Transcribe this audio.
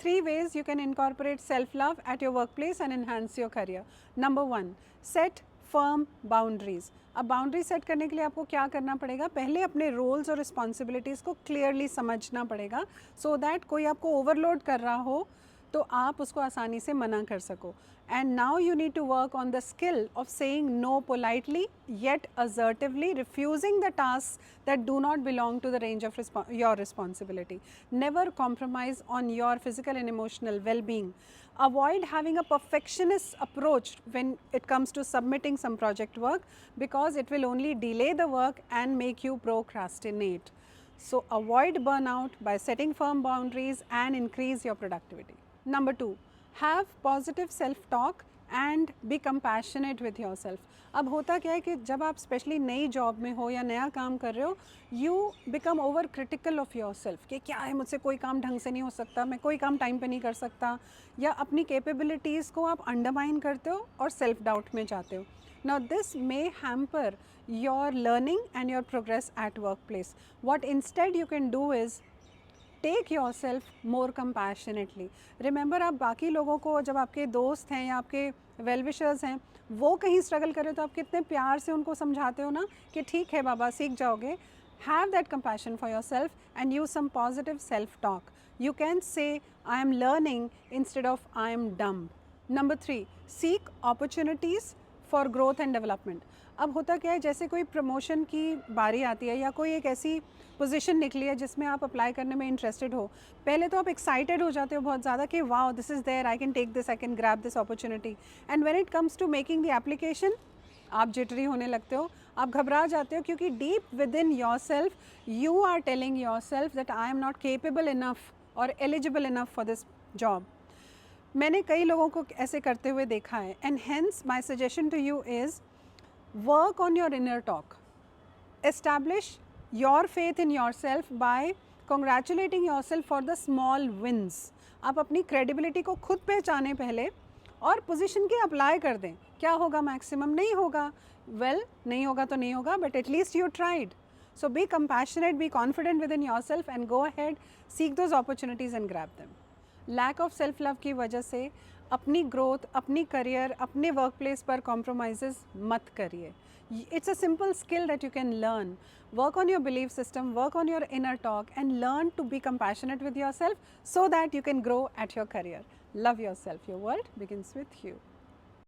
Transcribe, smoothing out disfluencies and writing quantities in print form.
3 ways you can incorporate self-love at your workplace and enhance your career. Number 1, set firm boundaries. अब boundary set करने के लिए आपको क्या करना पड़ेगा, पहले अपने रोल्स और रिस्पॉन्सिबिलिटीज़ को क्लियरली समझना पड़ेगा, सो दैट कोई आपको ओवरलोड कर रहा हो तो आप उसको आसानी से मना कर सको. And now you need to work on the skill of saying no politely yet assertively, refusing the tasks that do not belong to the range of your responsibility. Never compromise on your physical and emotional well-being. Avoid having a perfectionist approach when it comes to submitting some project work, because it will only delay the work and make you procrastinate. So avoid burnout by setting firm boundaries and increase your productivity. Number 2, have positive self-talk and be compassionate with yourself. अब होता क्या है कि जब आप specially नई job में हो या नया काम कर रहे हो, you become over critical of your self कि क्या है, मुझसे कोई काम ढंग से नहीं हो सकता, मैं कोई काम टाइम पे नहीं कर सकता, या अपनी कैपेबिलिटीज़ को आप अंडरमाइन करते हो और सेल्फ डाउट में जाते हो. Now this may hamper your learning and your progress at workplace. What instead you can do is take your self more compassionately. Remember, आप बाकी लोगों को, जब आपके दोस्त हैं या आपके वेल विशर्स हैं, वो कहीं स्ट्रगल करें तो आप कितने प्यार से उनको समझाते हो ना कि ठीक है बाबा, सीख जाओगे. Have that compassion for your self and use some positive self talk. You can say I am learning instead of I am dumb. Number 3, seek opportunities for growth and development. अब होता क्या है, जैसे कोई प्रमोशन की बारी आती है या कोई एक ऐसी पोजीशन निकली है जिसमें आप अप्लाई करने में इंटरेस्टेड हो, पहले तो आप एक्साइटेड हो जाते हो बहुत ज़्यादा कि wow, this is there, I can take this, I can grab this opportunity. And when it comes to making the application, आप जिटरी होने लगते हो, आप घबरा जाते हो, क्योंकि deep within yourself you are telling yourself that I am not capable enough और eligible enough for this job. मैंने कई लोगों को ऐसे करते हुए देखा है. And hence my suggestion to you is work on your inner talk. Establish your faith in yourself by congratulating yourself for the small wins. आप अपनी credibility को खुद पहचाने पहले और पोजीशन की अप्लाई कर दें. क्या होगा, मैक्सिमम नहीं होगा, वेल नहीं होगा तो नहीं होगा, but at least you tried. So be compassionate, be confident within yourself and go ahead, seek those opportunities and grab them. Lack of self love की वजह से अपनी ग्रोथ, अपनी करियर, अपने वर्क प्लेस पर कॉम्प्रोमाइज़ मत करिए. It's a simple skill that you can learn. Work on your belief system, work on your inner talk and learn to be compassionate with yourself so that you can grow at your career. Love yourself. Your world begins with you.